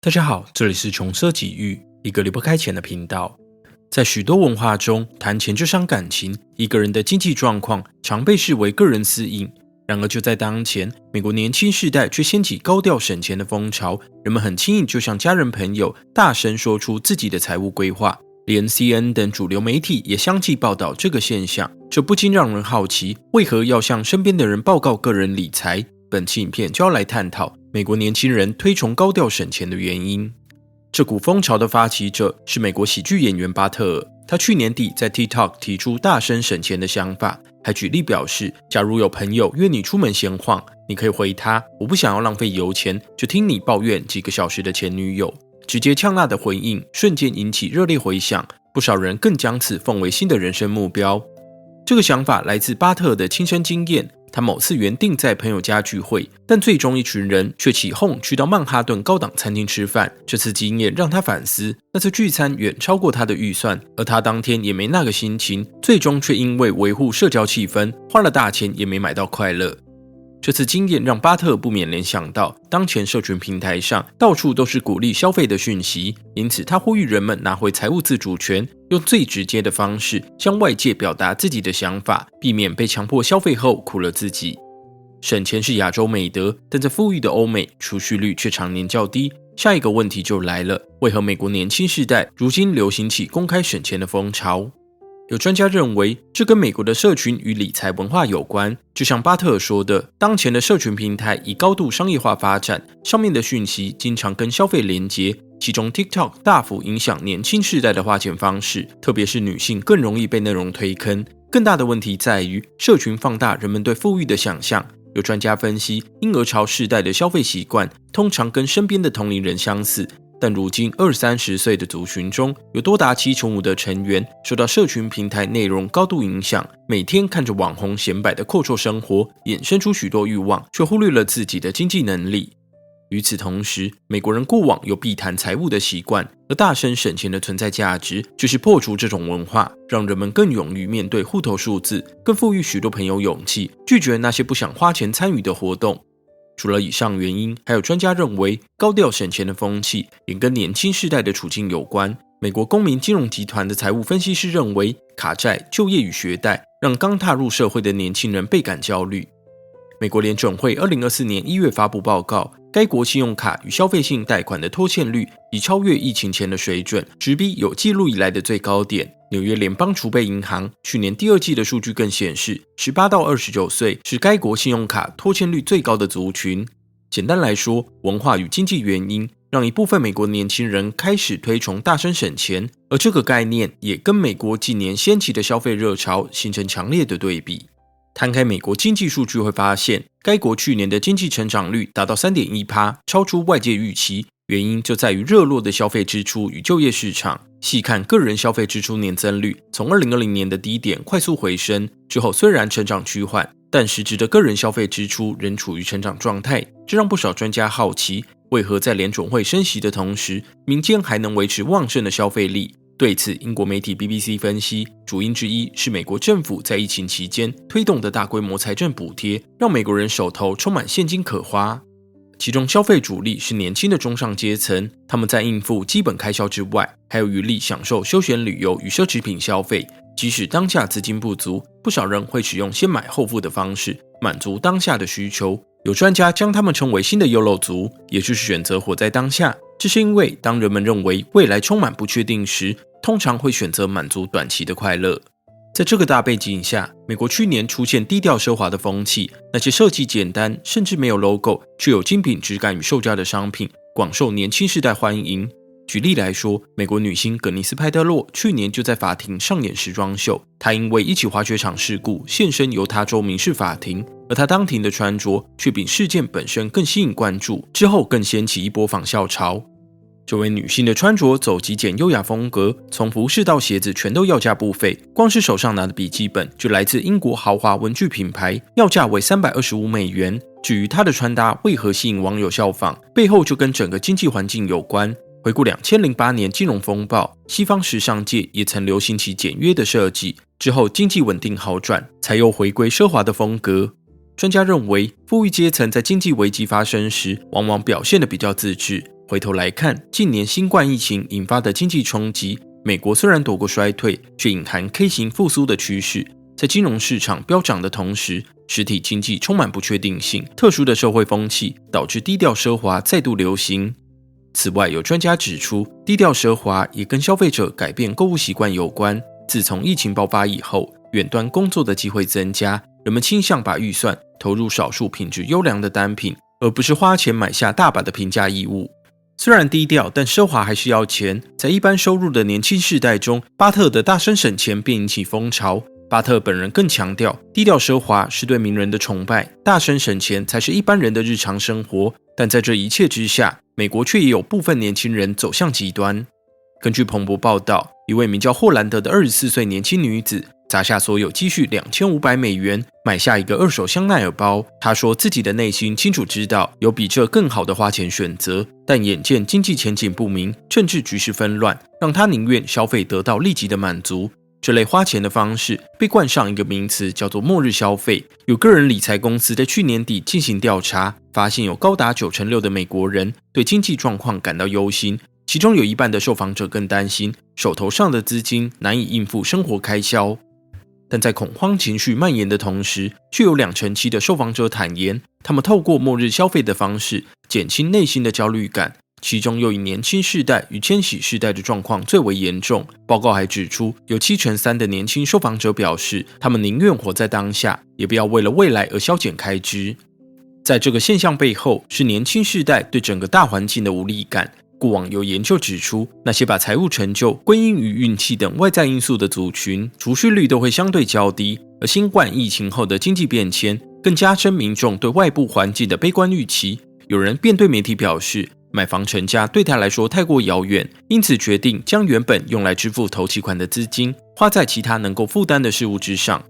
大家好，这里是穷奢极欲，一个离不开钱的频道。在许多文化中，谈钱就伤感情，一个人的经济状况常被视为个人私隐。然而就在当前，美国年轻世代却掀起高调省钱的风潮，人们很轻易就向家人朋友大声说出自己的财务规划，连 CNN 等主流媒体也相继报道这个现象。这不禁让人好奇，为何要向身边的人报告个人理财？本期影片就要来探讨美国年轻人推崇高调省钱的原因。这股风潮的发起者是美国喜剧演员巴特尔，他去年底在 TikTok 提出大声省钱的想法，还举例表示，假如有朋友约你出门闲晃，你可以回他，我不想要浪费油钱，就听你抱怨几个小时的前女友。直接呛辣的回应瞬间引起热烈回响，不少人更将此奉为新的人生目标。这个想法来自巴特尔的亲身经验，他某次原定在朋友家聚会，但最终一群人却起哄去到曼哈顿高档餐厅吃饭。这次经验让他反思，那次聚餐远超过他的预算，而他当天也没那个心情，最终却因为维护社交气氛，花了大钱也没买到快乐。这次经验让巴特尔不免联想到，当前社群平台上到处都是鼓励消费的讯息，因此他呼吁人们拿回财务自主权，用最直接的方式向外界表达自己的想法，避免被强迫消费后苦了自己。省钱是亚洲美德，但在富裕的欧美，储蓄率却常年较低。下一个问题就来了，为何美国年轻世代如今流行起公开省钱的风潮？有专家认为，这跟美国的社群与理财文化有关。就像巴特尔说的，当前的社群平台以高度商业化发展，上面的讯息经常跟消费连结，其中 TikTok 大幅影响年轻世代的花钱方式，特别是女性更容易被内容推坑。更大的问题在于，社群放大人们对富裕的想象。有专家分析，婴儿潮世代的消费习惯通常跟身边的同龄人相似，但如今20-30岁的族群中，有多达75%的成员受到社群平台内容高度影响，每天看着网红显摆的阔绰生活，衍生出许多欲望，却忽略了自己的经济能力。与此同时，美国人过往有避谈财务的习惯，而大声省钱的存在价值就是破除这种文化，让人们更勇于面对户头数字，更赋予许多朋友勇气，拒绝那些不想花钱参与的活动。除了以上原因，还有专家认为，高调省钱的风气也跟年轻世代的处境有关。美国公民金融集团的财务分析师认为，卡债、就业与学贷让刚踏入社会的年轻人倍感焦虑。美国联准会2024年1月发布报告，该国信用卡与消费性贷款的拖欠率已超越疫情前的水准，直逼有记录以来的最高点。纽约联邦储备银行去年第二季的数据更显示，18到29岁是该国信用卡拖欠率最高的族群。简单来说，文化与经济原因让一部分美国年轻人开始推崇大声省钱，而这个概念也跟美国近年掀起的消费热潮形成强烈的对比。摊开美国经济数据会发现，该国去年的经济成长率达到 3.1%， 超出外界预期，原因就在于热络的消费支出与就业市场。细看个人消费支出年增率，从2020年的低点快速回升，之后虽然成长趋缓，但实质的个人消费支出仍处于成长状态，这让不少专家好奇，为何在联准会升息的同时，民间还能维持旺盛的消费力？对此，英国媒体 BBC 分析，主因之一是美国政府在疫情期间推动的大规模财政补贴，让美国人手头充满现金可花。其中消费主力是年轻的中上阶层，他们在应付基本开销之外，还有余力享受休闲旅游与奢侈品消费。即使当下资金不足，不少人会使用先买后付的方式，满足当下的需求。有专家将他们称为新的YOLO族，也就是选择活在当下。这是因为当人们认为未来充满不确定时，通常会选择满足短期的快乐。在这个大背景下，美国去年出现低调奢华的风气，那些设计简单甚至没有 logo 却有精品质感与售价的商品广受年轻世代欢迎。举例来说，美国女星葛尼斯·派特洛去年就在法庭上演时装秀，她因为一起滑雪场事故现身犹他州民事法庭，而她当庭的穿着却比事件本身更吸引关注，之后更掀起一波仿效潮。这位女性的穿着走极简优雅风格，从服饰到鞋子全都要价不菲，光是手上拿的笔记本就来自英国豪华文具品牌，要价为$325。至于她的穿搭为何吸引网友效仿，背后就跟整个经济环境有关。回顾2008年金融风暴，西方时尚界也曾流行起简约的设计，之后经济稳定好转，才又回归奢华的风格。专家认为，富裕阶层在经济危机发生时，往往表现得比较自制，回头来看，近年新冠疫情引发的经济冲击，美国虽然躲过衰退，却隐含 K 型复苏的趋势。在金融市场飙涨的同时，实体经济充满不确定性，特殊的社会风气导致低调奢华再度流行。此外，有专家指出，低调奢华也跟消费者改变购物习惯有关。自从疫情爆发以后，远端工作的机会增加，人们倾向把预算投入少数品质优良的单品，而不是花钱买下大把的平价衣物。虽然低调，但奢华还是要钱。在一般收入的年轻世代中，巴特的大声省钱便引起风潮。巴特本人更强调，低调奢华是对名人的崇拜，大声省钱才是一般人的日常生活。但在这一切之下，美国却也有部分年轻人走向极端。根据彭博报道，一位名叫霍兰德的24岁年轻女子砸下所有积蓄$2500，买下一个二手香奈儿包。她说自己的内心清楚知道有比这更好的花钱选择，但眼见经济前景不明，政治局势纷乱，让她宁愿消费得到立即的满足。这类花钱的方式被冠上一个名词，叫做末日消费。有个人理财公司在去年底进行调查，发现有高达96%的美国人对经济状况感到忧心，其中有一半的受访者更担心手头上的资金难以应付生活开销。但在恐慌情绪蔓延的同时，却有27%的受访者坦言，他们透过末日消费的方式减轻内心的焦虑感。其中又以年轻世代与千禧世代的状况最为严重。报告还指出，有73%的年轻受访者表示，他们宁愿活在当下，也不要为了未来而削减开支。在这个现象背后，是年轻世代对整个大环境的无力感。过往有研究指出，那些把财务成就归因于运气等外在因素的族群，储蓄率都会相对较低。而新冠疫情后的经济变迁，更加深民众对外部环境的悲观预期。有人便对媒体表示，买房成家对他来说太过遥远，因此决定将原本用来支付头期款的资金花在其他能够负担的事物之上。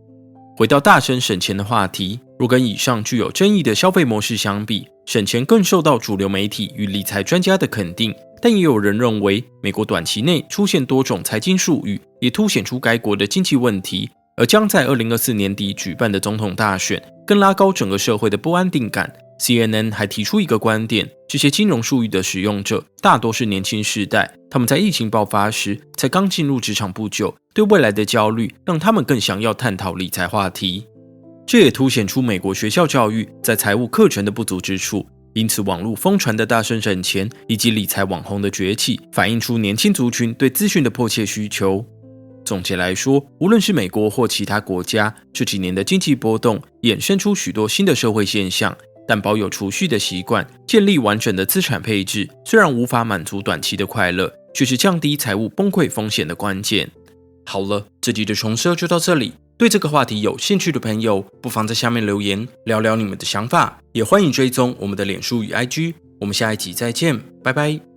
回到大声省钱的话题，若跟以上具有争议的消费模式相比，省钱更受到主流媒体与理财专家的肯定。但也有人认为，美国短期内出现多种财经术语，也凸显出该国的经济问题，而将在2024年底举办的总统大选更拉高整个社会的不安定感。CNN 还提出一个观点，这些金融术语的使用者大多是年轻世代，他们在疫情爆发时才刚进入职场不久，对未来的焦虑让他们更想要探讨理财话题。这也凸显出美国学校教育在财务课程的不足之处，因此网络疯传的大声省钱以及理财网红的崛起，反映出年轻族群对资讯的迫切需求。总结来说，无论是美国或其他国家，这几年的经济波动衍生出许多新的社会现象，但保有储蓄的习惯，建立完整的资产配置，虽然无法满足短期的快乐，却是降低财务崩溃风险的关键。好了，这集的重奢就到这里。对这个话题有兴趣的朋友，不妨在下面留言聊聊你们的想法，也欢迎追踪我们的脸书与 IG。我们下一集再见，拜拜。